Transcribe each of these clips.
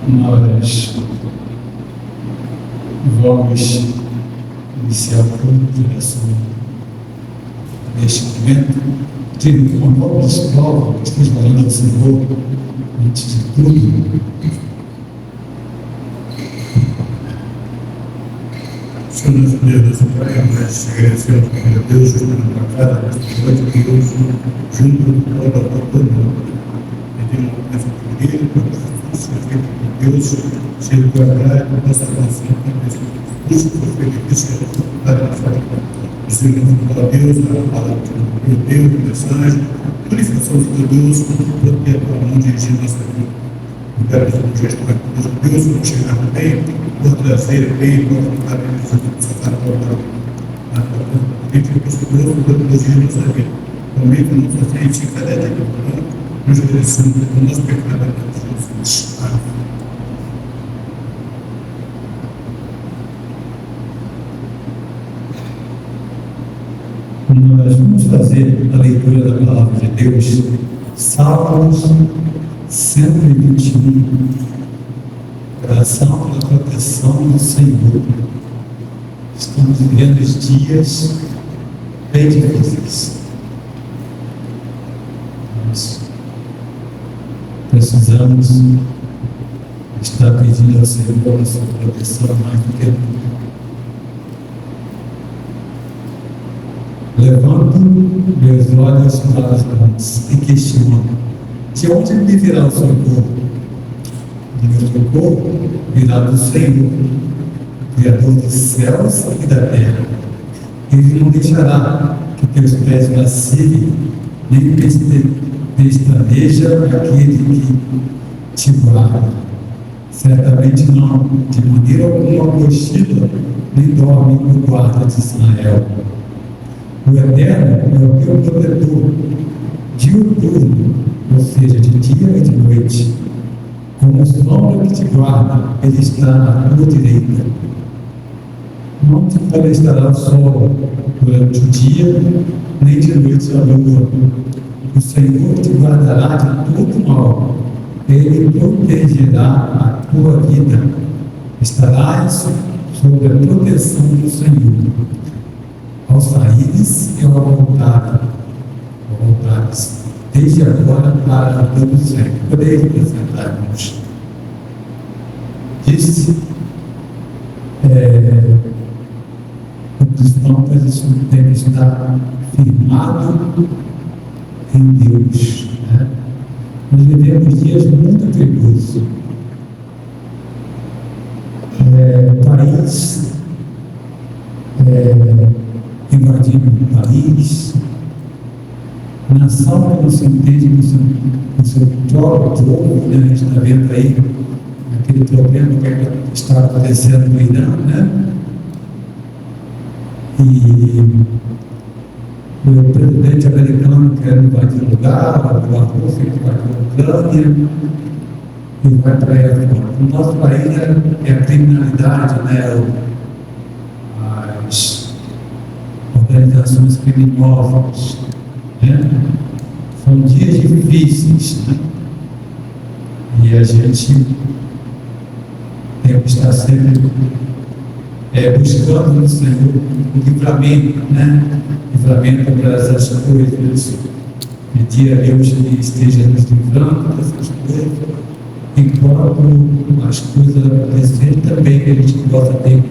Nós vamos iniciar o culto neste momento, tendo uma nova escola que esteja falando ao Senhor, antes de tudo. Senhor, nós podemos agradecer a Deus, junto para cada noite de Deus, junto com toda a tua pedimos essa primeira, que Deus se guardar com nossa relação com esse curso, para a Deus, a palavra de Deus, a mensagem, a manifestação de Deus, porque é para onde dirigir nossa vida. Eu quero que o gesto de Deus, vamos chegar bem, vou trazer bem, vou colocar bem, vou dirigir nossa vida. Também que nossa frente, cada dia, nos direção do nosso pecado, Jesus. Nós vamos fazer a leitura da palavra de Deus, Salmos 121, oração pela proteção do Senhor. Estamos vivendo os dias bem difíceis. Nós precisamos estar pedindo ao Senhor a sua proteção mais do que nunca. Levanto meus olhos para as mãos e questiono: de onde me virá o socorro? O meu socorro virá do Senhor, Criador dos céus e da terra. Ele não deixará que teus pés vacilem, nem pestaneja aquele que te guarda. Certamente não, de maneira alguma cochila, nem dorme o guarda de Israel. O Eterno é o teu protetor, diuturno, ou seja, de dia e de noite. Como sombra que te guarda, ele está à tua direita. Não te molestará o sol durante o dia, nem de noite a lua. O Senhor te guardará de todo mal. Ele protegerá a tua vida. Estarás sob a proteção do Senhor. Ao saíres e ao voltares, desde agora para todo sempre. Podeis apresentar-nos. Disse o cristão tem que estar firmado em Deus. Né? Nós vivemos dias muito perigosos. País invadindo o país, nação que não se entende no seu próprio povo, né? A gente está vendo aí aquele problema que está acontecendo no Irã, né? E o presidente americano quer invadir o lugar, a Rússia quer invadir a Ucrânia e vai para aí. No nosso país é a criminalidade, né? As organizações criminosas, né? São dias difíceis, né? E a gente tem que estar sempre buscando no Senhor o livramento, né? Livramento para essas coisas, pedir a Deus que esteja nos livrando dessas coisas, enquanto as coisas acontecem também, que a gente possa ter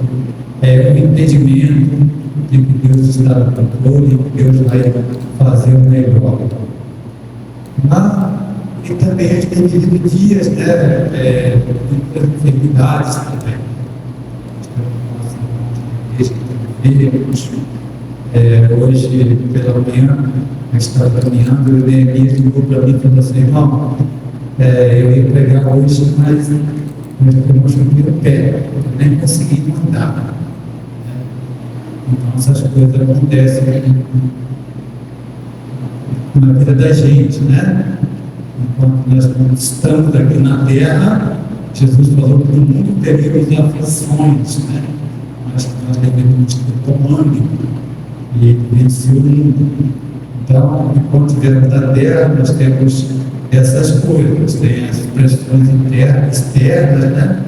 o entendimento de que Deus está no controle, que Deus vai fazer o melhor. E também a gente tem vivido dias, né, de enfermidades também. Hoje, pela manhã, a gente estava caminhando, o Neemias ligou para mim e falou assim: irmão, eu ia pregar hoje, mas eu machuquei o pé, eu nem consegui andar. Então, essas coisas acontecem na vida da gente, né? Enquanto nós estamos aqui na terra, Jesus falou que no mundo teríamos aflições, né? Mas que nós devemos ter comando e vencer o mundo. Então, enquanto estivermos na terra, nós temos essas coisas. Tem as pressões internas, externas, né?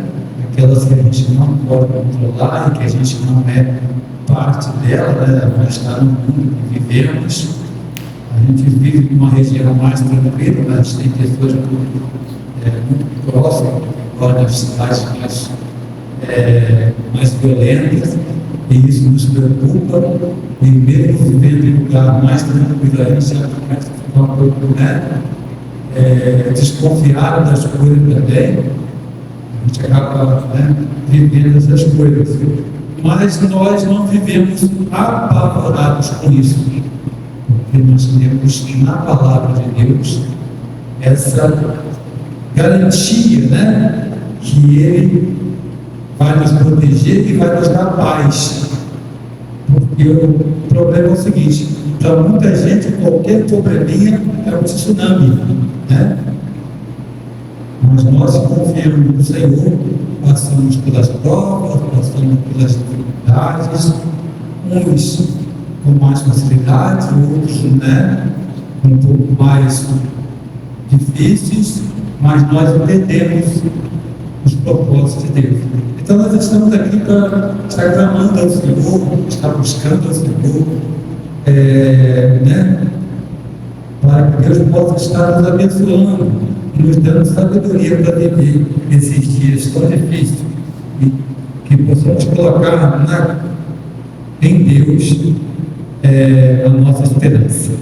Aquelas que a gente não pode controlar e que a gente não é parte dela, né? Nós está no mundo que vivemos. A gente vive numa região mais tranquila, mas a gente tem pessoas muito próximas, agora nas cidades mais violentas, e isso nos preocupa. E mesmo vivendo em lugar mais tranquilo, a gente já começa a ficar um pouco desconfiado das coisas também. A gente acaba vivendo essas coisas. Mas nós não vivemos apavorados com isso, porque nós temos na palavra de Deus essa garantia, né? Que Ele vai nos proteger e vai nos dar paz. Porque o problema é o seguinte: para muita gente, qualquer probleminha é um tsunami, né? Mas nós confiamos no Senhor, passamos pelas provas, passamos pelas dificuldades, uns com mais facilidade, outros um pouco mais difíceis, mas nós entendemos os propósitos de Deus. Então nós estamos aqui para estar clamando ao Senhor, estar buscando ao Senhor, para que Deus possa estar nos abençoando e nos dando sabedoria para viver esses dias tão difíceis, e que possamos colocar em Deus a nossa esperança.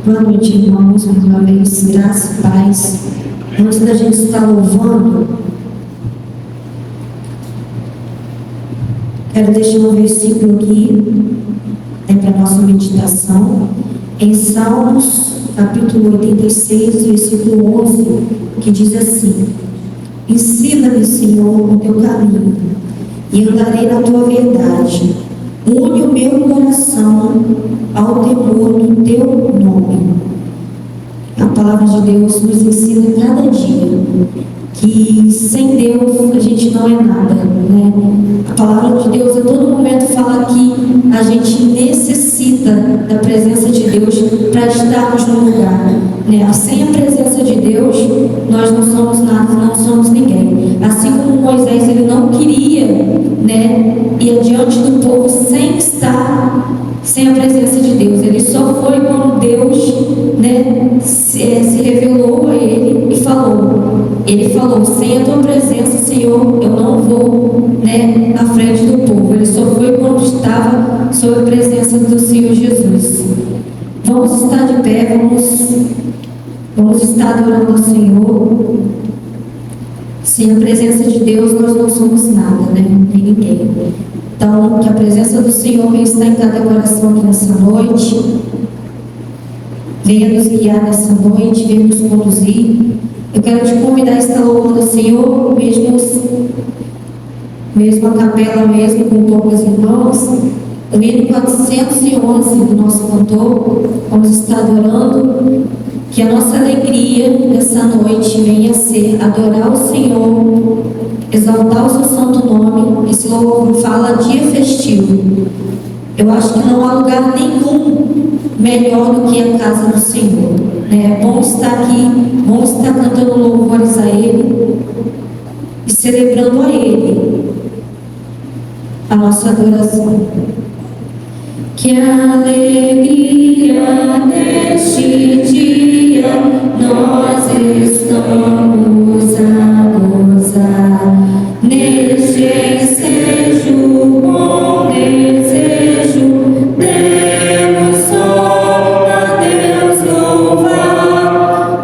Boa noite, irmãos, mais uma vez, graça e paz. Antes da gente estar louvando, quero deixar um versículo aqui para a nossa meditação, em Salmos, capítulo 86, versículo 11, que diz assim: ensina-me, Senhor, o teu caminho, e andarei na tua verdade. Une o meu coração ao temor do teu nome. A palavra de Deus nos ensina cada dia que sem Deus a gente não é nada, né? A palavra de Deus a todo momento fala que a gente necessita da presença de Deus para estarmos no lugar, né? Sem a presença de Deus, nós não somos nada, não somos ninguém. Assim como Moisés, ele não queria, ir adiante do povo sem a presença de Deus. Ele só foi quando Deus, se revelou a ele e falou. Ele falou: sem a tua presença, Senhor, eu não vou, à frente do povo. Ele só foi quando estava sob a presença do Senhor Jesus. Vamos estar de pé, vamos estar adorando ao Senhor. Sem a presença de Deus, nós não somos nada, nem ninguém. Então, que a presença do Senhor venha estar em cada coração aqui nessa noite, venha nos guiar nessa noite, venha nos conduzir. Eu quero te convidar a estar louvando ao Senhor, mesmo a capela, mesmo com poucos irmãos. O hino 411 do nosso cantor, vamos estar adorando. Que a nossa alegria dessa noite venha a ser adorar o Senhor, exaltar o seu santo nome. Esse louvor fala dia festivo. Eu acho que não há lugar nenhum melhor do que a casa do Senhor. É bom estar aqui, bom estar cantando louvores a Ele e celebrando a Ele a nossa adoração. Que a alegria deste dia nós estamos a gozar, neste ensejo, bom desejo, demos só a Deus louvar.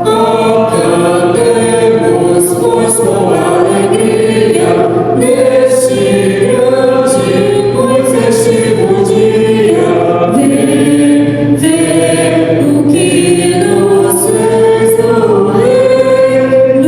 Oh, cantemos, pois com alegria, neste grande, muito festivo dia. Vê o que nos fez o Rei,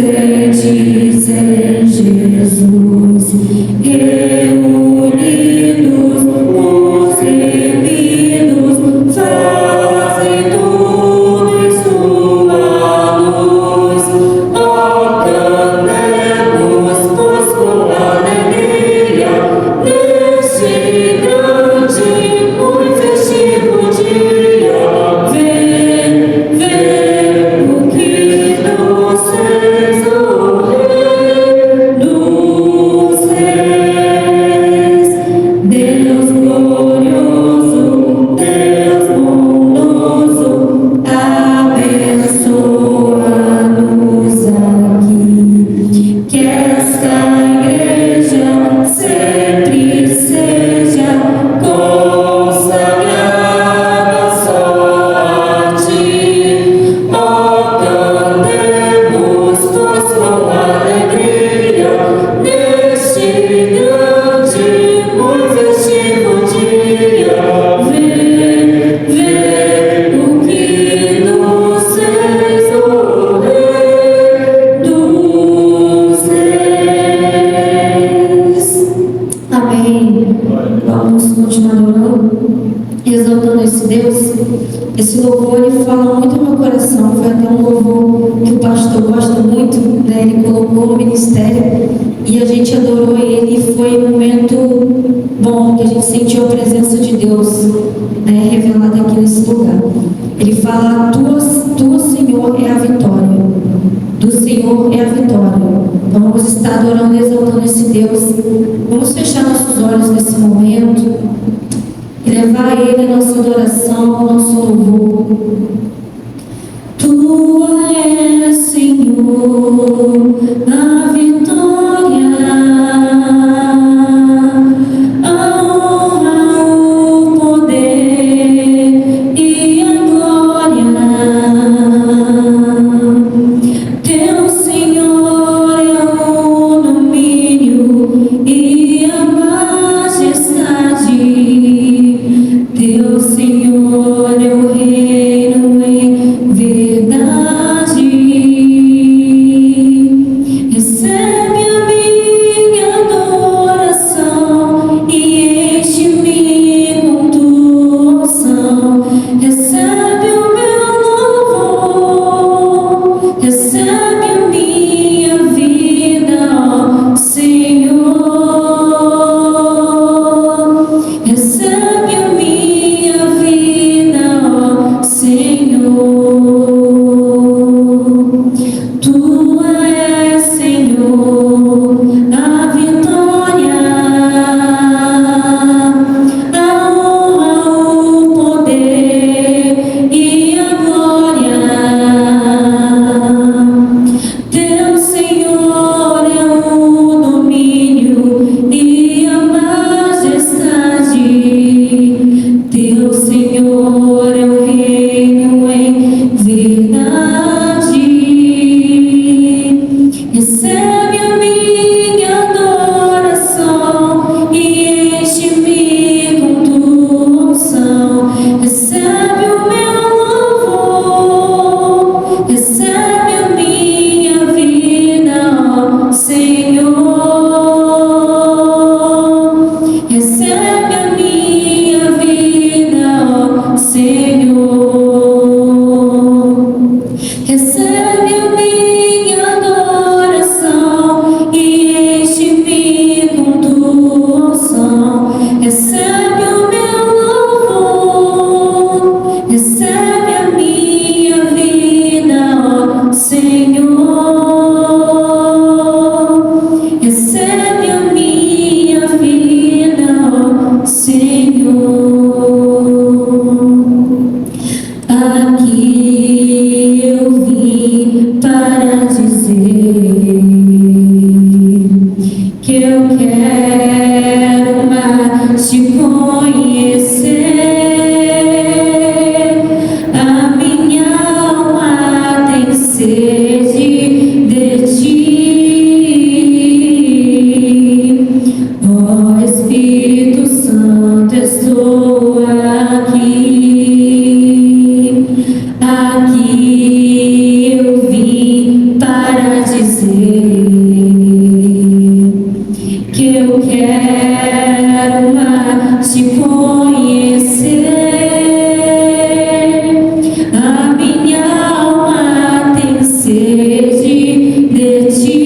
crentes em Jesus, reunidos, os remidos, fazem tudo em sua luz. Oh, cantemos, pois com alegria, neste grande, muito festivo dia. Vem, vem, o que nos fez o Rei dos Reis. Deus glorioso, Deus bondoso, abençoa-nos aqui. Que esta igreja sempre seja consagrada só a ti. Oh, cantemos, pois com alegria, neste grande, muito festivo dia. Vem, vem, o que nos fez o Rei dos Reis. Amém. Vamos continuar orando, exaltando esse Deus. Esse louvor, ele fala muito no meu coração. Foi até um louvor que o pastor gosta muito, né? Ele colocou no ministério e a gente adorou ele. E foi um momento bom, que a gente sentiu a presença de Deus, né, revelada aqui nesse lugar. Ele fala: tua, Senhor, é a vitória. Do Senhor é a vitória. Então vamos estar adorando e exaltando esse Deus. Vamos fechar nossos olhos nesse momento e levar a Ele a nossa adoração, o nosso louvor. Tua é, Senhor, a vitória, a honra, o poder e a glória. Teu, Senhor, é o domínio e a majestade. Teu, Senhor, é o reino em verdade. Recebe a minha adoração e enche-me com tua unção. Recebe o meu louvor, recebe a minha vida, ó Senhor. Recebe a minha vida, ó Senhor. Tua é, Senhor, a vitória, a honra, o poder e a glória. Teu, Senhor, é o domínio e a majestade. Teu, Senhor, é o reino em verdade. Recebe a minha adoração e enche-me com tua unção. Recebe o meu louvor, recebe a minha vida, ó Senhor. Recebe a minha vida, ó Senhor. Recebe a minha adoração e enche-me com tua unção. Recebe o meu louvor, recebe a minha vida, ó Senhor. Recebe a minha vida, ó Senhor. Aqui eu vim para dizer que eu quero mais te conhecer. A minha alma tem sede de ti. Ó Espírito Santo, estou aqui. Aqui eu vim para dizer que eu quero mais te conhecer. A minha alma tem sede de ti.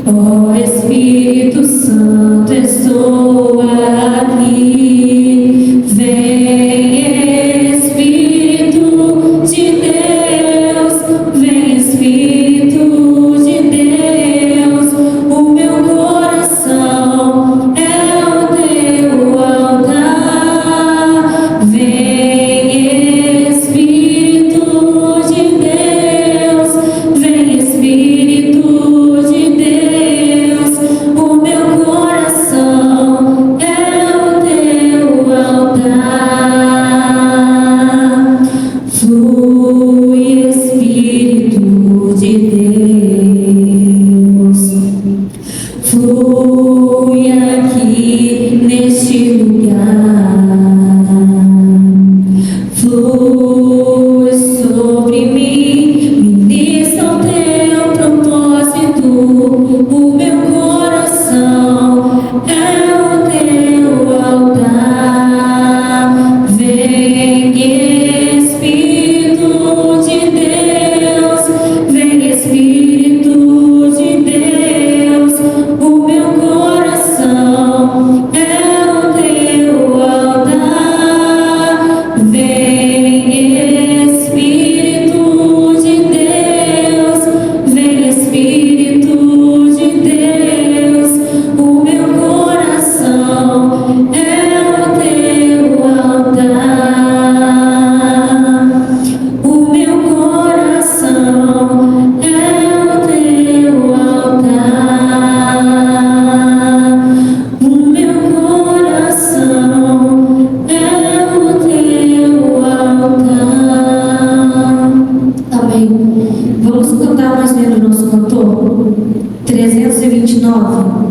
Ó Espírito Santo, estou aqui. Vem, Espírito de Deus, vem, Espírito de Deus. O meu coração é o teu altar. Vem, Espírito de Deus, vem, Espírito de Deus. O meu coração é o teu altar. Flui, Espírito de Deus, flui aqui neste lugar, flui sobre mim, ministra o teu propósito. O meu coração é o teu altar. Vem, Espírito de Deus, vem, Espírito de Deus. O meu coração é o teu altar. Vem, Espírito de Deus, vem, Espírito de Deus. O meu coração é o teu altar. O meu coração é o teu altar. O meu coração é o teu altar. Amém. Vamos cantar mais lendo o nosso cantor? 329.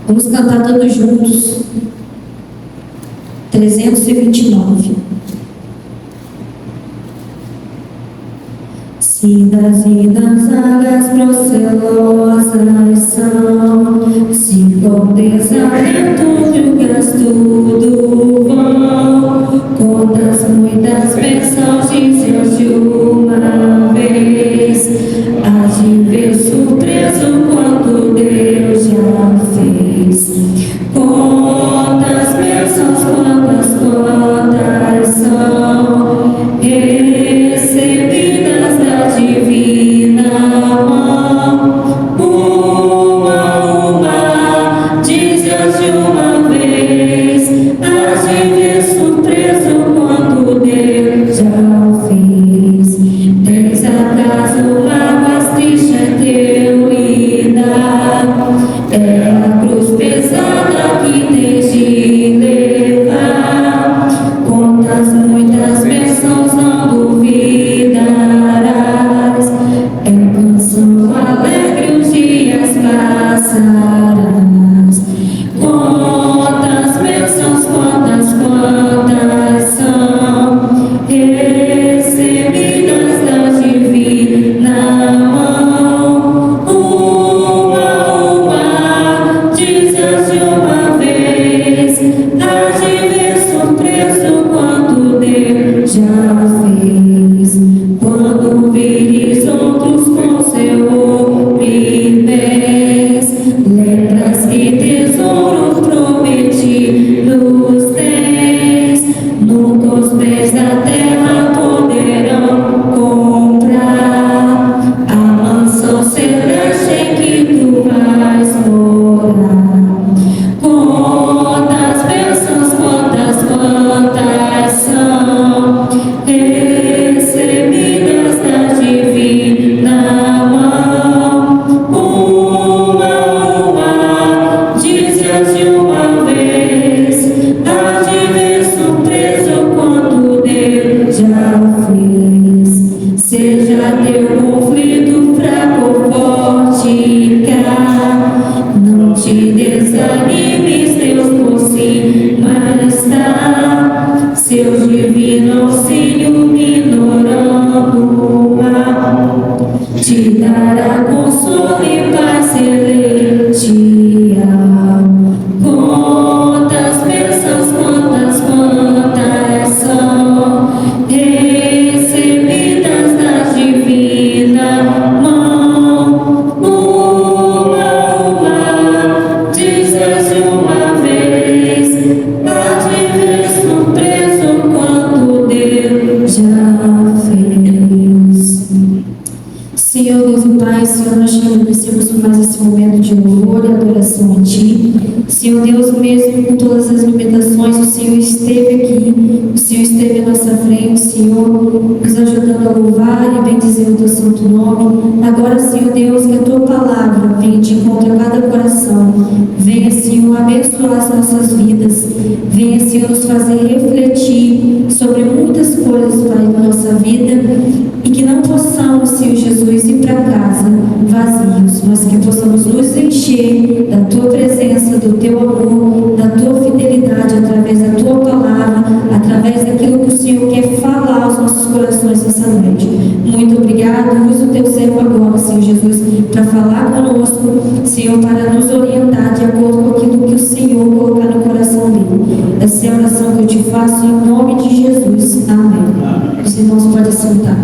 Vamos cantar todos juntos. 329. Se das vidas águas procelosas são, se com desalento julgas tudo vão, quantas muitas bênçãos dizes de uma vez, hás de ver surpreso quanto Deus já fez. Quantas bênçãos, quantas são recebidas da divina mão. Uma, dizes de uma vez, hás de ver surpreso quanto Deus já fez. Tens acaso mágoas tristes é teu lidar, é a cruz pesada que tens de levar. Quantas muitas bênçãos não duvidarás, é canção alegre os dias passarás. Quantas bênçãos, quantas são recebidas da divina mão. Uma, dizes de uma vez, hás de ver surpreso quanto Deus já fez. Quando vires outros com seu oprimés, lembras que tesouros prometidos tens. Nunca os pés da terra poderão comprar a mansão celeste em que tu vais morar. Quantas bênçãos, quantas são recebidas da divina mão. Uma, dizes de uma vez, hás de ver surpreso quanto Deus já fez. Seja teu conflito fraco ou forte, não te desanimes, Deus por cima está. Seu divino auxílio me fez. Senhor Deus e Pai, Senhor, nós te agradecemos por mais esse momento de louvor e adoração a Ti. Senhor Deus, mesmo com todas as limitações, o Senhor esteve aqui, o Senhor esteve à nossa frente, Senhor, nos ajudando a louvar e bendizer o Teu santo nome. Agora, Senhor Deus, que a Tua palavra venha de encontro a cada coração, venha, Senhor, abençoar as nossas vidas, venha, Senhor, nos fazer refletir sobre muitas coisas, Pai, da nossa vida, e que não possamos, Senhor Jesus, ir para casa vazios, mas que possamos nos encher da Tua presença, do Teu amor, da Tua fidelidade, através da Tua palavra, através daquilo que o Senhor quer falar aos nossos corações nessa noite. Muito obrigado. Usa o Teu servo agora, Senhor Jesus, para falar conosco, Senhor, para nos orientar de acordo com aquilo que o Senhor colocar no coração dele. Essa é a oração que eu te faço em nome de Jesus. Amém. Os irmãos podem sentar.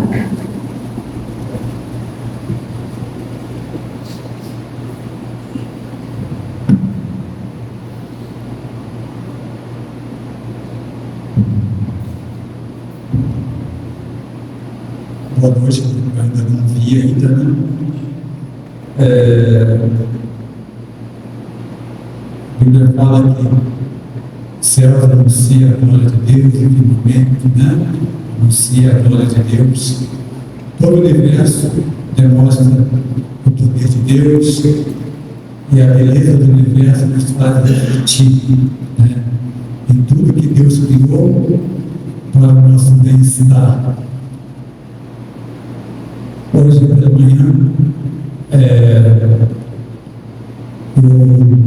Boa noite, eu ainda não vi ainda, né? A Bíblia fala que o céu anuncia a glória de Deus, e o firmamento, né? Anuncia a glória de Deus. Todo o universo demonstra o poder de Deus e a beleza do universo nos faz refletir, né? Em tudo que Deus criou para o nosso bem-estar. Hoje pela manhã, eu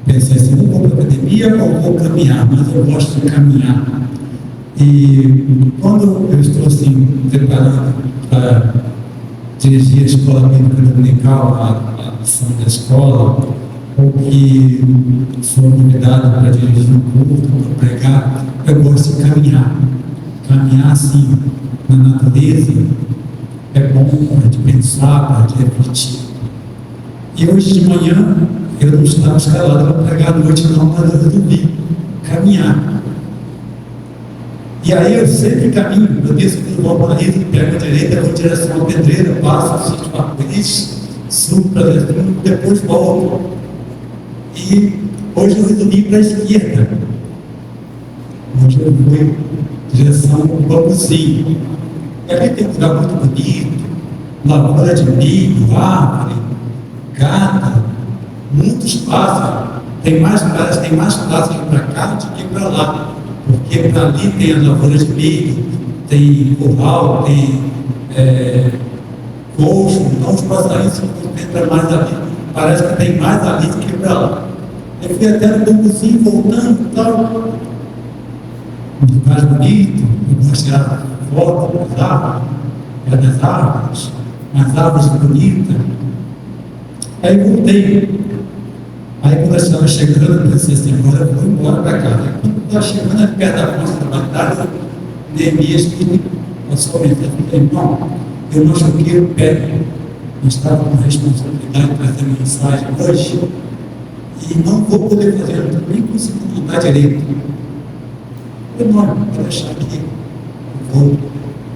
pensei assim, vou para a academia ou vou caminhar, mas eu gosto de caminhar. E quando eu estou assim, preparando para dirigir a escola bíblica dominical, a missão da escola, ou que sou convidado para dirigir um culto, para pregar, eu gosto de caminhar. Caminhar assim, na natureza, é bom para te pensar, para te refletir. E hoje de manhã, eu não estava escalado para pregar à noite não, mas eu resolvi caminhar. E aí eu sempre caminho, eu desço do vou para a rede, pego a direita, vou em direção à pedreira, passo, sítio para Arco-Íris, subo para dentro, depois volto. E hoje eu resolvi ir para a esquerda. Hoje eu vou em direção ao Bambuzinho. E ali tem um lugar muito bonito, lavoura de milho, árvore, gata, muitos pássaros. Tem mais pássaros para cá do que para lá, porque para ali tem a lavoura de milho, tem curral, tem coxo, então os passarinhos se concentram mais ali. Parece que tem mais ali do que para lá. Eu fui até no Bambuzinho, voltando e tal. Um lugar bonito, eu gosto de tirar foto das árvores, umas árvores bonitas. Aí voltei. Aí quando eu estava chegando, eu pensei assim, agora eu vou embora para casa. Quando eu estava chegando ali perto da porta da batalha, Neemias que passou a mensagem, irmão, eu não joguei o pé. Eu estava com responsabilidade de trazer mensagem hoje e não vou poder fazer, eu nem consigo montar direito. Eu não vou deixar aqui. Vou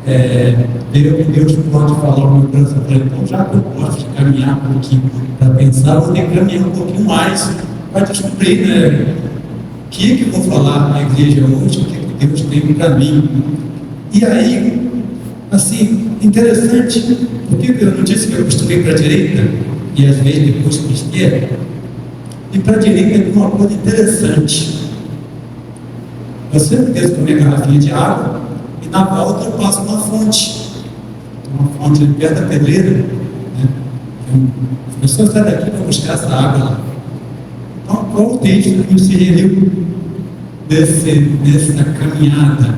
ver o que Deus pode falar ao meu coração. Então, já que eu gosto de caminhar um pouquinho para pensar, vou ter que caminhar um pouquinho mais para descobrir, né, o que eu vou falar na igreja hoje, o que Deus tem para mim. E aí, assim, interessante, porque eu não disse que eu costumei para a direita e às vezes depois para a esquerda, e para a direita tem uma coisa interessante. Eu sempre desço com a minha garrafinha de água e na volta eu passo uma fonte ali perto da pedreira, né? As pessoas saem daqui para buscar essa água lá. Então, qual o texto que nos inseriu nessa caminhada?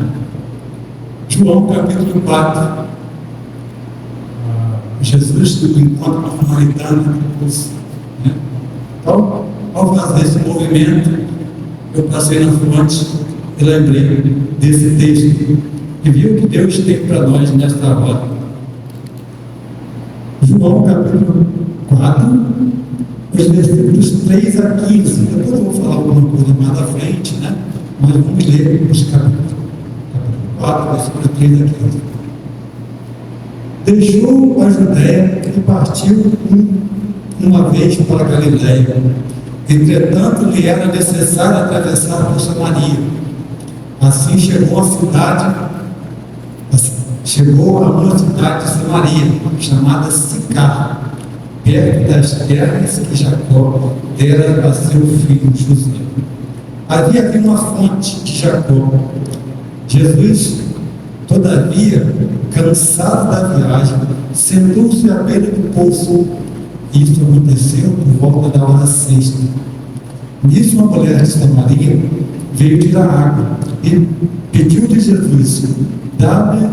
João capítulo 4. Jesus do encontro com a samaritana, né? Então, ao fazer esse movimento, eu passei na fonte e lembrei desse texto e vi o que Deus tem para nós nesta hora. João capítulo 4, os versículos 3 a 15. Depois eu vou falar alguma coisa mais à frente, né? Mas vamos ler os capítulos 4, versículos 3 a 15. Deixou a Judéia e partiu uma vez para a Galiléia. Entretanto, lhe era necessário atravessar por Samaria. Assim chegou a uma cidade de Samaria, chamada Sicar, perto das terras que Jacó dera a seu filho José. Havia ali uma fonte de Jacó. Jesus, todavia, cansado da viagem, sentou-se à beira do poço. Isso aconteceu por volta da hora sexta. Nisso, uma mulher de Samaria veio tirar água e pediu de Jesus: dá-me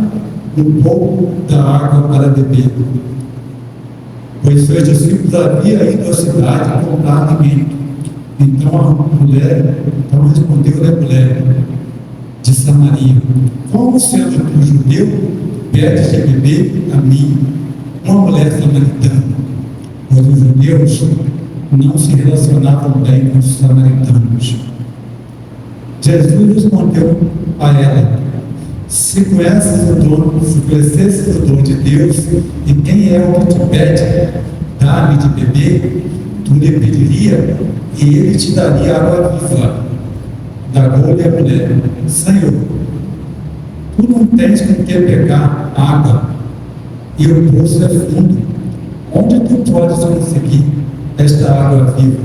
um pouco da água para beber. Pois seus discípulos haviam ido à cidade comprar alimento. Então respondeu a mulher de Samaria: como sendo um judeu, pedes de beber a mim, uma mulher samaritana? Pois os judeus não se relacionavam bem com os samaritanos. Jesus respondeu a ela: se conhecesses o dom de Deus, e quem é o que te pede, dá-me de beber, tu lhe pediria, e ele te daria água viva. Indagou-lhe a mulher: Senhor, tu não tens com que pegar água, e o poço é fundo. Onde tu podes conseguir esta água viva?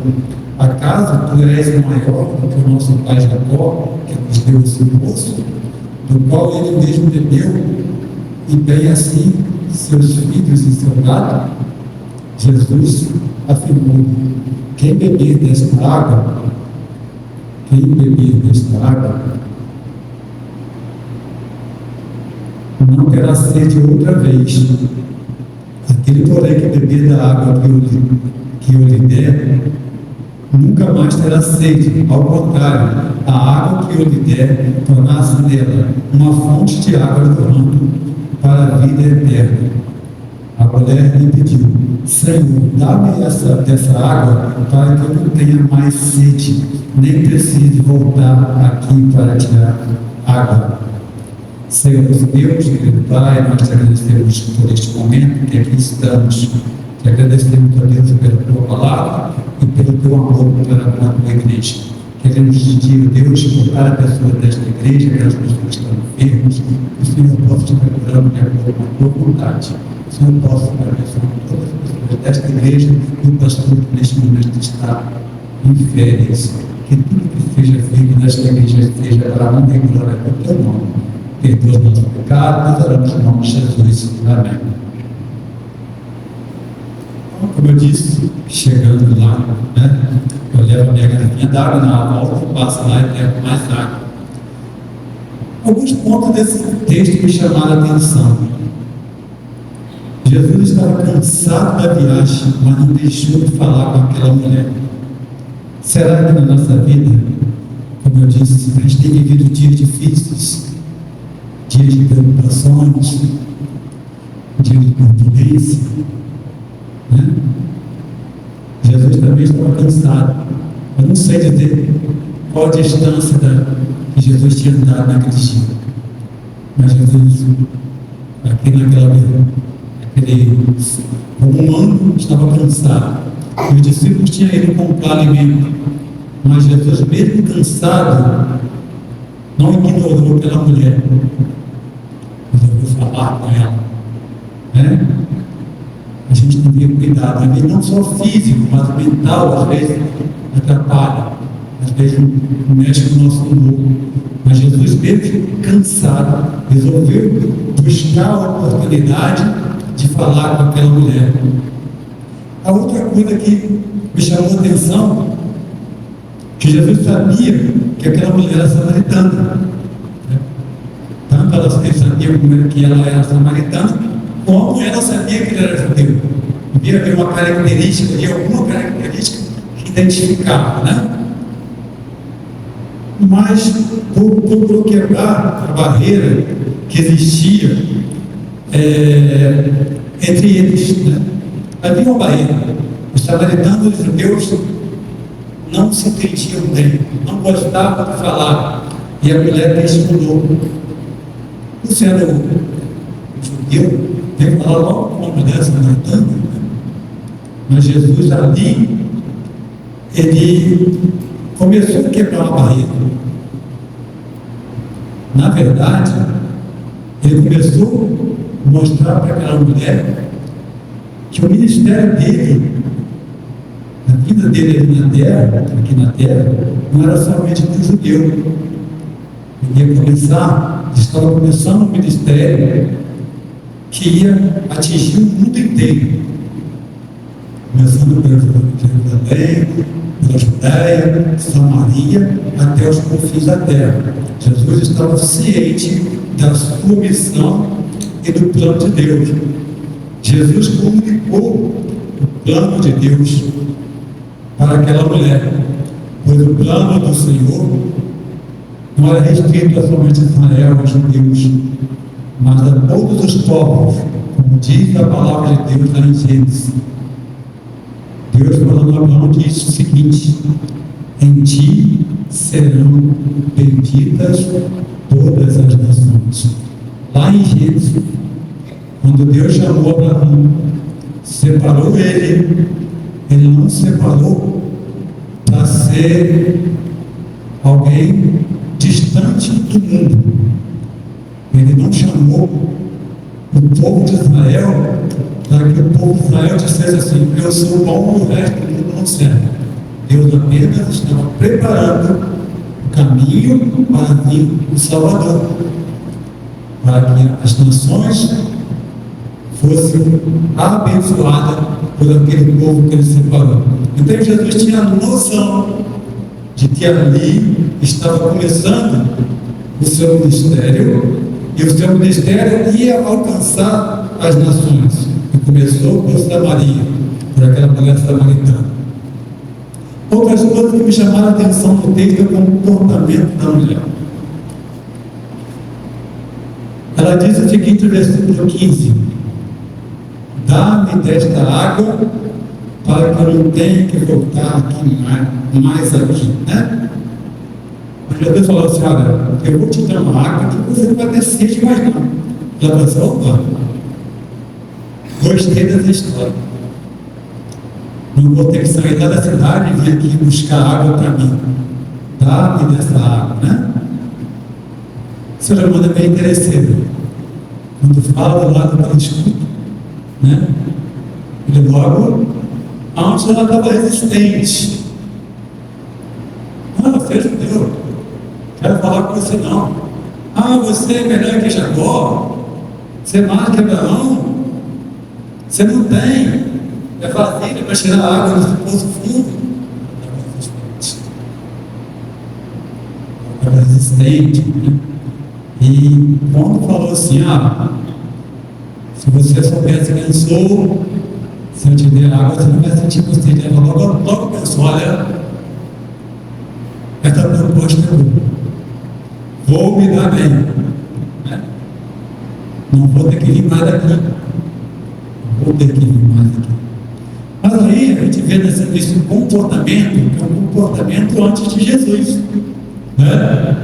Acaso tu és maior do que o nosso pai Jacó, que nos deu o seu poço, do qual ele mesmo bebeu, e bem assim seus filhos e seu gado? Jesus afirmou: quem beber desta água, não terá sede outra vez. Aquele, porém, que beber da água que eu lhe der, nunca mais terá sede. Ao contrário, a água que eu lhe der tornar-se nela uma fonte de água jorrando para a vida eterna. A mulher lhe pediu: Senhor, dá-me dessa água para que eu não tenha mais sede, nem precise voltar aqui para tirar água. Senhor Deus, querido Pai, nós te agradecemos por este momento que aqui estamos. Te agradecemos, a Deus, pela tua palavra e pelo teu amor pela tua igreja. Queremos pedir, Deus, por cada pessoa desta igreja, aquelas pessoas que estão enfermas, que o Senhor possa estar curando de acordo com a tua vontade. O Senhor possa estar abençoando todas as pessoas desta igreja e o pastor que neste momento está em férias. Que tudo que seja feito nesta igreja seja para a honra e glória do teu nome. Perdoa os nossos pecados, nós oramos em nome de Jesus. Amém. Como eu disse, chegando lá, eu levo a minha garrafinha d'água, na volta eu passo lá e levo mais água. Alguns pontos desse texto me chamaram a atenção. Jesus estava cansado da viagem, mas não deixou de falar com aquela mulher. Será que na nossa vida, como eu disse, a gente tem vivido dias difíceis, dias de preocupações, dias de turbulência, Jesus também estava cansado. Eu não sei dizer qual a distância que Jesus tinha andado naquele dia, mas Jesus, como humano, estava cansado. E os discípulos tinham ido comprar alimento, mas Jesus, mesmo cansado, não ignorou aquela mulher. Resolveu falar com ela. A gente tem que ter cuidado, não só físico, mas mental, às vezes atrapalha, às vezes mexe com o nosso humor. Mas Jesus, mesmo cansado, resolveu buscar a oportunidade de falar com aquela mulher. A outra coisa que me chamou a atenção, que Jesus sabia que aquela mulher era samaritana. Tanto ela sabia que ela era samaritana, como ela sabia que ele era judeu. Devia haver uma característica, havia alguma característica que identificava, Mas, por quebrar a barreira que existia entre eles, havia uma barreira. Os samaritanos e os judeus não se entendiam bem, não gostavam de falar, e a mulher respondeu. Por ser judeu, Tem que falar logo com uma mulher samaritana, mas Jesus ali, ele começou a quebrar uma barreira. Na verdade, ele começou a mostrar para aquela mulher que o ministério dele, a vida dele aqui na terra, não era somente do judeu. Ele estava começando um ministério que ia atingir o mundo inteiro, começando pela Jerusalém, pela Judéia, Samaria, até os confins da terra. Jesus estava ciente da sua missão e do plano de Deus. Jesus comunicou o plano de Deus para aquela mulher, pois o plano do Senhor não era restrito a somente Israel, aos judeus, mas a todos os povos, como diz a palavra de Deus lá em Gênesis. Deus falando a Abraão diz o seguinte: em ti serão benditas todas as nações. Lá em Gênesis, quando Deus chamou Abraão, separou ele não separou para ser alguém distante do mundo. Ele não chamou o povo de Israel para que o povo de Israel dissesse assim: eu sou bom e o resto do mundo não serve. Deus apenas estava preparando o caminho para vir o Salvador, para que as nações fossem abençoadas por aquele povo que ele separou. Então Jesus tinha a noção de que ali estava começando o seu ministério, e o seu ministério ia alcançar as nações. E começou por Samaria, por aquela mulher samaritana. Outras coisas que me chamaram a atenção no texto é o comportamento da mulher. Ela diz o seguinte no versículo 15: dá-me desta água para que eu não tenha que voltar aqui mais aqui, né? Mas Jesus falou assim: olha, eu vou te dar uma água que você não vai ter sede mais não. Ela pensou: opa, gostei dessa história. Não vou ter que sair da cidade e vir aqui buscar água para mim. Dá-me dessa água, né? O ser humano é bem interesseiro. Quando fala do lado do escudo, né? Ele logo, antes ela estava resistente. Ah, você é judeu, quero falar com você não. Ah, você é melhor que Jacó, você é mais que Abraão, você não tem, é vasilha para tirar a água do poço fundo. Estava resistente, né? E quando falou assim: ah, se você soubesse quem sou, se eu te der água, você não vai sentir sede. Ela logo pensou: olha, essa proposta é boa, vou me dar bem, né? Não vou ter que vir mais daqui, vou ter que vir mais aqui. Mas aí a gente vê nesse comportamento, que é um comportamento antes de Jesus, né?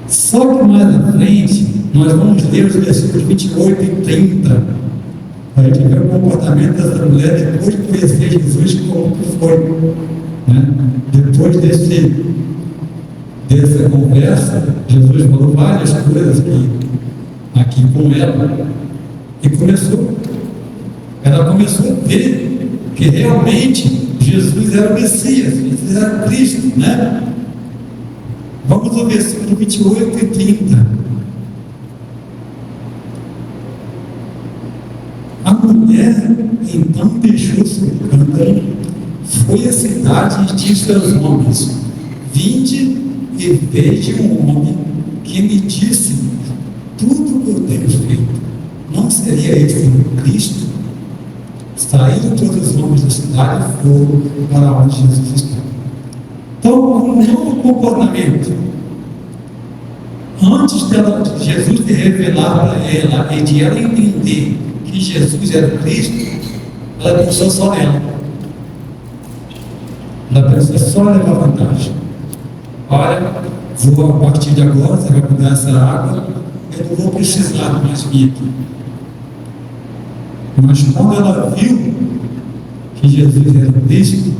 Só que mais à frente, nós vamos ler os versículos 28 e 30, para a gente ver o comportamento dessa mulher depois de conhecer Jesus, como que foi, né? Depois dessa conversa, Jesus falou várias coisas aqui com ela, e ela começou a ver que realmente Jesus era o Messias, Jesus era o Cristo, né? Vamos ao versículo 28 e 30. A mulher então deixou seu cântaro, foi à cidade e disse aos homens: vinde e veja um homem que me disse tudo o que eu tenho feito. Não seria esse o Cristo? Saíram todos os homens da cidade e foram para onde Jesus estava. Então, um novo comportamento. Antes de Jesus se revelar para ela e de ela entender que Jesus era o Cristo, ela pensou só nela. Ela pensou só em levar vantagem. Olha, vou a partir de agora, você vai pegar essa água eu não vou precisar mais vir aqui. Mas quando ela viu que Jesus era o Cristo,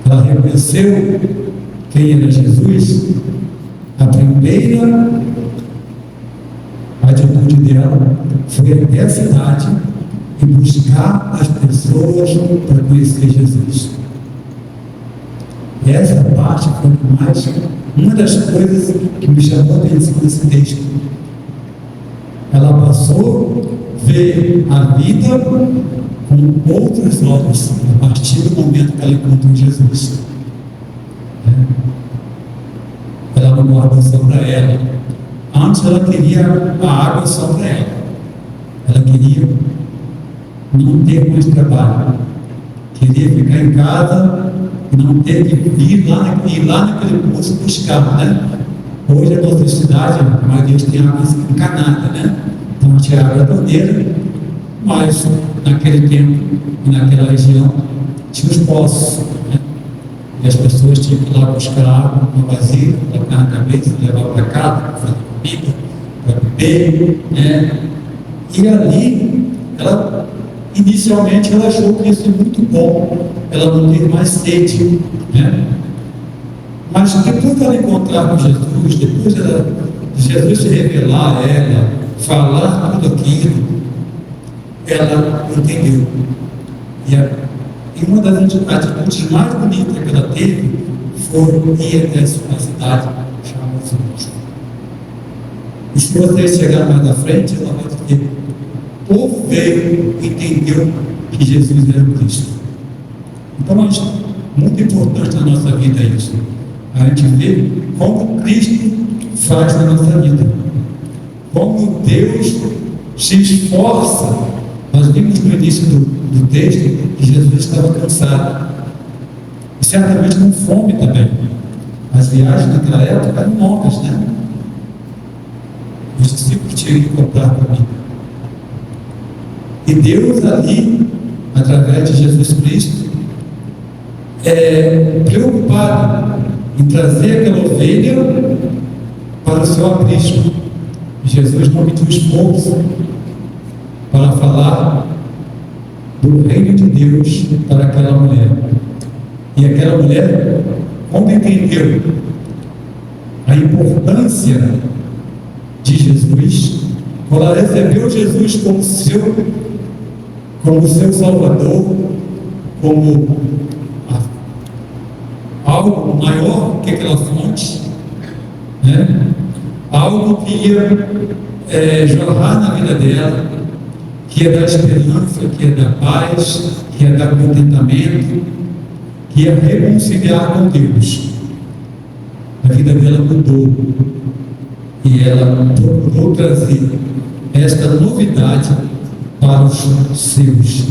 ela reconheceu quem era Jesus. A primeira atitude dela foi até a cidade e buscar as pessoas para conhecer Jesus. Essa parte foi mais uma das coisas que me chamou a atenção nesse texto. Ela passou a ver a vida com outros olhos a partir do momento que ela encontrou Jesus. Ela não guardou só para ela. Antes ela queria a água só para ela. Ela queria não ter mais trabalho. Queria ficar em casa e não ter que ir lá naquele poço buscar, né? Hoje a nossa cidade, a maioria tem água encanada, né? Então tinha água da torneira, mas naquele tempo e naquela região tinha os poços, né? E as pessoas tinham que ir lá buscar água, uma vasilha, colocar na cabeça, levar para casa, para fazer comida, para beber, né? E ali, inicialmente ela achou que isso é muito bom, ela não teve mais sede, né? Mas depois ela encontrar com Jesus, depois de Jesus se revelar a ela, falar tudo aquilo, ela entendeu. E uma das atitudes mais bonitas que ela teve foi ir até a sua cidade, chamar o Senhor. E se você chegar mais à frente, ela vai dizer: o povo veio e entendeu que Jesus era o Cristo. Então, muito importante na nossa vida é isso. A gente vê como Cristo faz na nossa vida. Como Deus se esforça. Nós vimos no início do texto que Jesus estava cansado. E certamente com fome também. As viagens naquela época eram longas, né? Os discípulos tinham que comprar comida. E Deus ali, através de Jesus Cristo, preocupado em trazer aquela ovelha para o seu aprisco. Jesus não mediu esforço para falar do reino de Deus para aquela mulher. E aquela mulher, quando entendeu a importância de Jesus, quando ela recebeu Jesus como seu Salvador, como algo maior que aquela fonte, né? Algo que ia jorrar na vida dela, que ia dar esperança, que ia dar paz, que ia dar contentamento, que ia reconciliar com Deus. A vida dela mudou e ela procurou trazer esta novidade para os seus.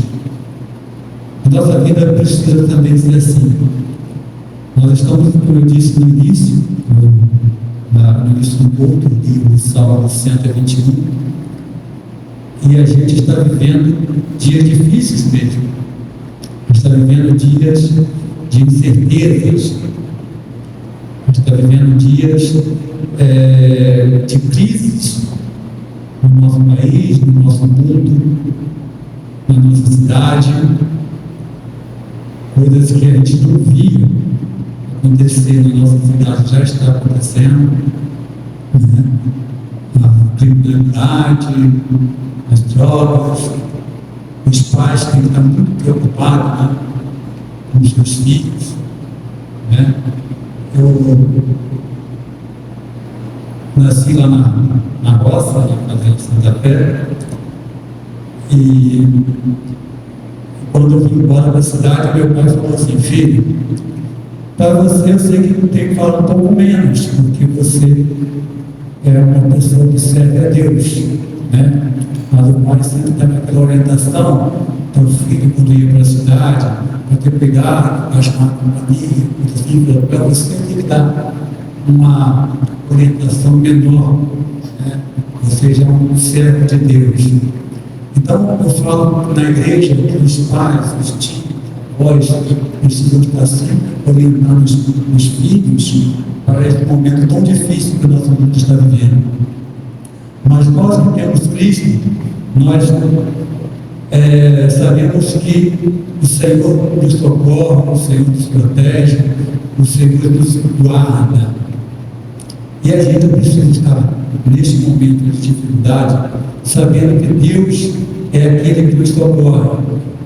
A nossa vida precisa também ser assim. Nós estamos, como eu disse no início do culto, do Salmo 121, e a gente está vivendo dias difíceis mesmo. A gente está vivendo dias de incertezas. A gente está vivendo dias de crises no nosso país, no nosso mundo, na nossa cidade. Coisas que a gente não via acontecer na nossa cidade já está acontecendo, né? A criminalidade, as drogas, os pais têm que estar muito preocupados, né, com os seus filhos, né? Eu nasci lá na roça, na fazenda Santa Fé, e quando eu vim embora da cidade, meu pai falou assim: filho, para você eu sei que tem que falar um pouco menos, porque você é uma pessoa que serve a Deus, né? Mas o pai sempre dava aquela orientação para o filho quando ia para a cidade, para ter cuidado, para chamar a companhia, para você tem que dar uma orientação menor, né? Você já é um servo de Deus. Então eu falo na igreja que os pais, os tios, avós precisam estar sempre orientando os filhos para esse momento tão difícil que o nosso mundo está vivendo. Mas nós que temos Cristo, nós sabemos que o Senhor nos socorre, o Senhor nos protege, o Senhor nos guarda. E a gente precisa estar, neste momento de dificuldade, sabendo que Deus é aquele que nos socorre,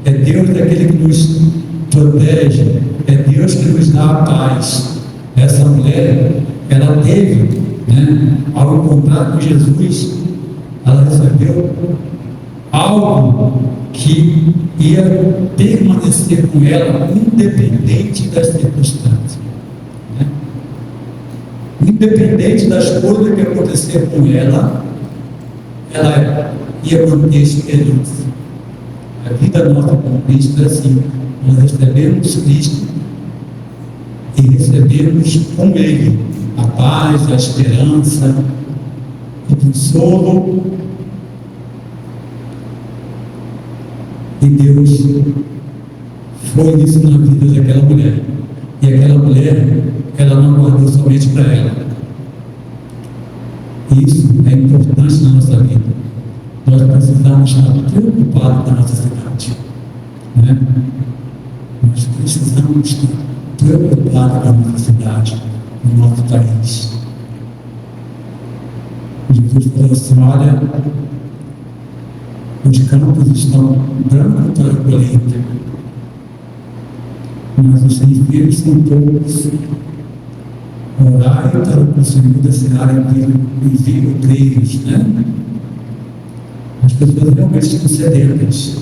é Deus aquele que nos protege, é Deus que nos dá a paz. Essa mulher, ela teve, ao encontrar com Jesus, ela recebeu algo que ia permanecer com ela, independente das circunstâncias, independente das coisas que aconteceram com ela ia manter esperança. A vida nossa com Cristo é assim: nós recebemos Cristo e recebemos com Ele a paz, a esperança, o consolo. E Deus foi isso na vida daquela mulher. E aquela mulher, ela não guardou somente para ela. Isso é importante na nossa vida. Nós precisamos estar preocupados com a nossa cidade. Nós precisamos estar preocupados com a nossa cidade, no nosso país. Jesus falou assim: olha, os campos estão brancos para a colheita, mas os ceifeiros são poucos. Orai para que o Senhor da seara envie obreiros, As pessoas realmente estão sedentas.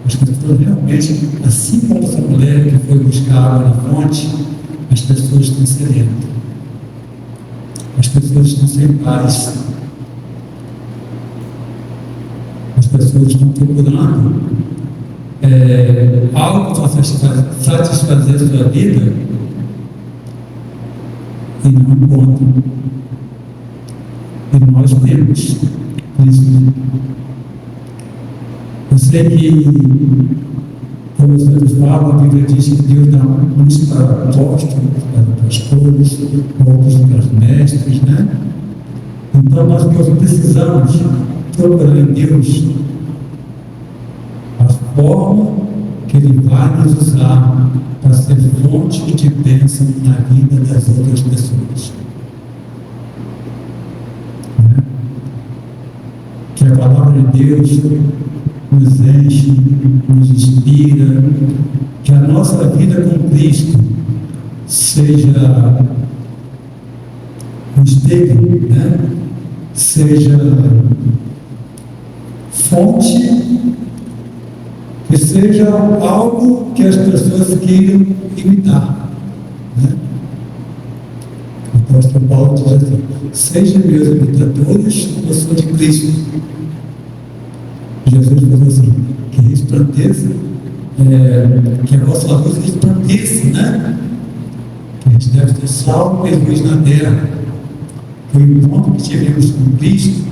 As pessoas realmente, assim como essa mulher que foi buscar água na fonte, as pessoas estão sedentas. As pessoas estão sem paz. As pessoas estão procurando algo para satisfazer a sua vida e não encontram. E nós temos Cristo. Eu sei que, como os outros falam, a Bíblia diz que Deus dá uns para apóstolos, para pastores, outros para mestres, Então nós precisamos procurar em Deus a forma que Ele vai nos usar para ser fonte de bênção na vida das outras pessoas. Que a palavra de Deus nos enche, nos inspira, que a nossa vida com Cristo seja um espelho, seja fonte, que seja algo que as pessoas queiram imitar. O apóstolo Paulo diz assim: sejam meus imitadores, eu sou de Cristo. Jesus falou assim: que resplandeça, que a vossa luz resplandeça, que a gente deve ter sal e luz na terra. Que o encontro que tivemos com Cristo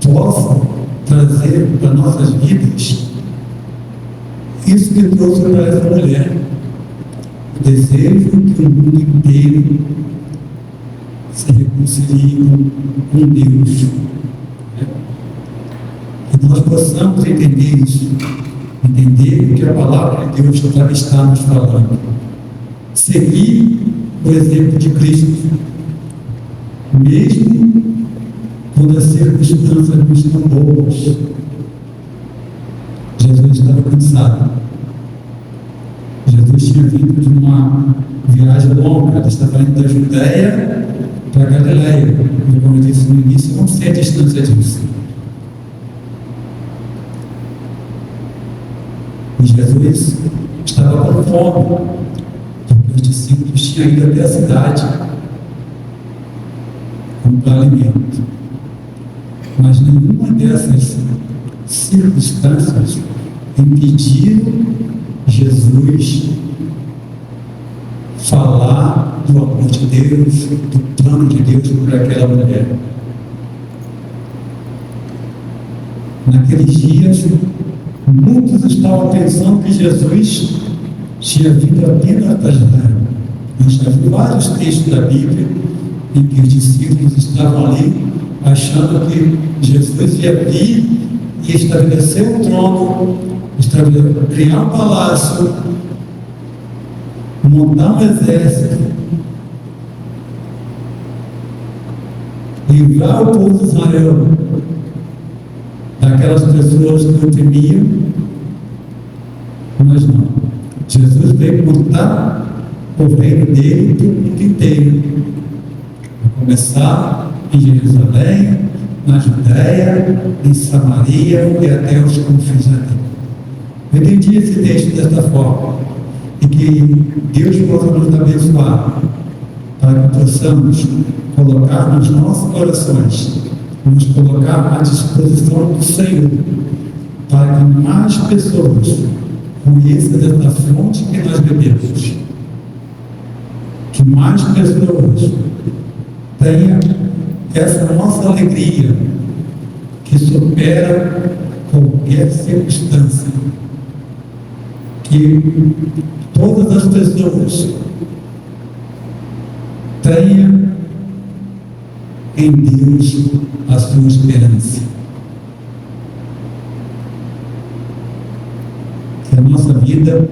possa trazer para nossas vidas isso que trouxe para essa mulher: o desejo que o mundo inteiro se reconcilie com Deus. Que nós possamos entender isso, entender o que a palavra de Deus está nos falando, seguir o exemplo de Cristo, mesmo quando as circunstâncias não estão boas. Jesus estava cansado. Jesus tinha vindo de uma viagem longa, ele estava indo da Judéia para a Galileia, e como eu disse no início, não sei a distância disso. E Jesus estava com fome, porque os discípulos tinham ido até a cidade comprar alimento. Mas nenhuma dessas circunstâncias impediram Jesus falar do amor de Deus, do plano de Deus para aquela mulher. Naqueles dias, muitos estavam pensando que Jesus tinha vindo apenas para Israel. Nós já vimos vários textos da Bíblia em que os discípulos estavam ali achando que Jesus ia vir e estabelecer um trono, criar um palácio, montar um exército, livrar o povo de Israel daquelas pessoas que oprimiam, mas não. Jesus veio montar o reino dele para o mundo inteiro, a começar em Jerusalém, na Judéia, em Samaria e até os confins da terra. Eu entendi esse texto desta forma, e que Deus possa nos abençoar para que possamos colocar nos nossos corações, nos colocar à disposição do Senhor, para que mais pessoas conheçam dessa fonte que nós bebemos, que mais pessoas tenham essa nossa alegria que supera qualquer circunstância, que todas as pessoas tenham em Deus a sua esperança. Que a nossa vida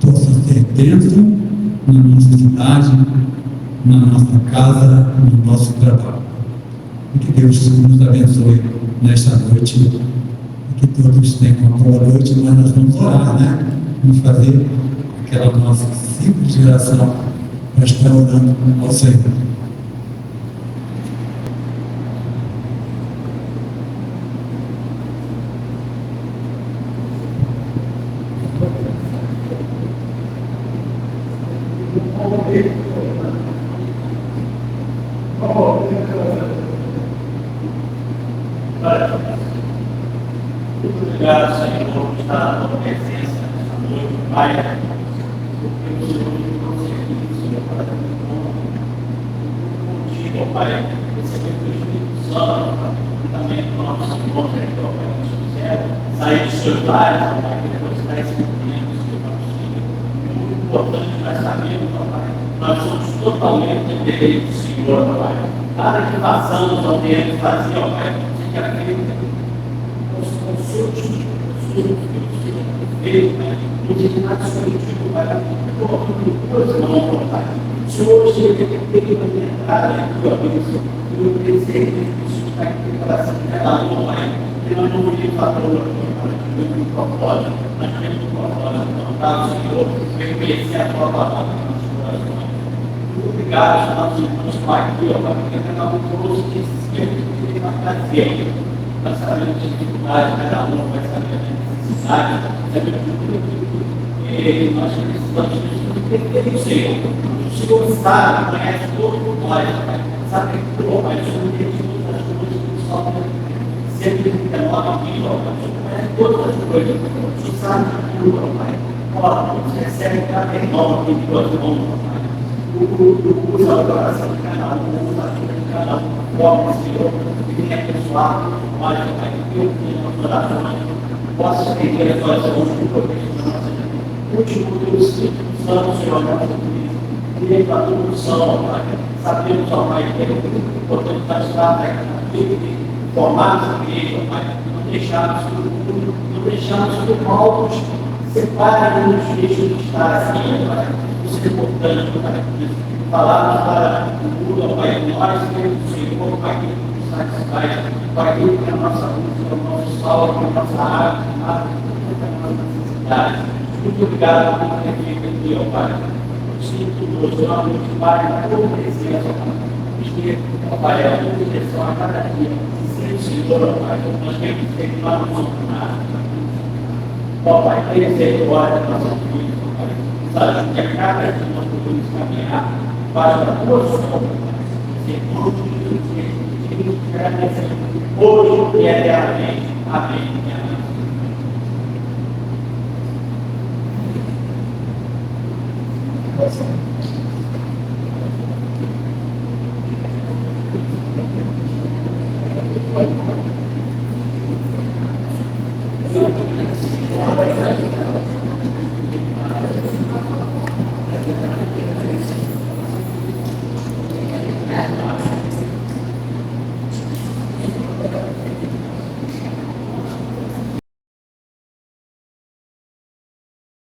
possa ser dentro, na nossa cidade, na nossa casa, no nosso trabalho. E que Deus nos abençoe nesta noite. E que todos tenham uma boa noite, mas nós vamos orar, né? Vamos fazer aquela nossa simples oração para estar orando ao Senhor. Muito obrigado, Senhor, por estar na tua presença nesta noite, Pai. Porque o Senhor nos concedeu, Senhor, para contigo, Pai, receber o Espírito Santo, também do nosso Senhor, Pai, que nos quiser sair dos seus lares, Pai, que depois está escrevendo, Senhor, para os filhos. É muito importante nós sabermos, Pai, nós somos totalmente dependentes do Senhor, Pai. Nada que façamos ao ter que fazer, Pai, que acredita. Senhor, chega que tem uma entrada na tua bênção, e eu desejo que isso está aqui no coração de cada um, Pai, que nós não vamos falar para que eu me propósito, nós temos um propósito, então, Senhor, reconhecer a tua palavra no nosso coração. Muito obrigado, nossos irmãos, Pai, aqui, ó, porque cada um trouxe esse espírito que ele vai trazer. Nós sabemos de dificuldade, cada um vai saber a necessidade, sabemos que nós precisamos entender o Senhor. O Senhor sabe, conhece todos nós, sabe que o Pai, o Senhor entende todas as coisas que só sempre que é nova aqui, o Senhor conhece todas as coisas, o Senhor sabe tudo, Pai. Ó, você recebe cada irmão aqui de tuas mãos, Pai. Usa o coração de cada um, usa a vida de cada um, forma, Senhor, que venha abençoar, mas, Pai, que eu tenha uma oração, possa entender as suas mãos de proteção, último Deus, Santo, Senhor, nossa vida, queria para todos são, Pai, sabemos, ó Pai, que é importante estar, Pai, formar essa igreja, Pai, não deixarmos que o mundo, não deixarmos que o mal nos separe e nos deixe de estar assim, Pai. Isso é importante, Pai, falarmos para o mundo, Pai, nós temos o Senhor, Pai, que nos satisfaz, Pai, que é a nossa música, o nosso sal, a nossa água, a nossa necessidade. Muito obrigado por ter feito aqui, ó Pai. Sinto nos olhos, Pai, na tua presença, Pai. Ó Pai, a tua direção a cada dia. Sem o Senhor, ó Pai, nós temos que ter que nós não somos nada. Ó Pai, tenha misericórdia da nossa vida, ó Pai. Sabe que a cada dia nós podemos caminhar para a tua sombra, segundo o que nos agradece hoje e eternamente. Amém. Thank you.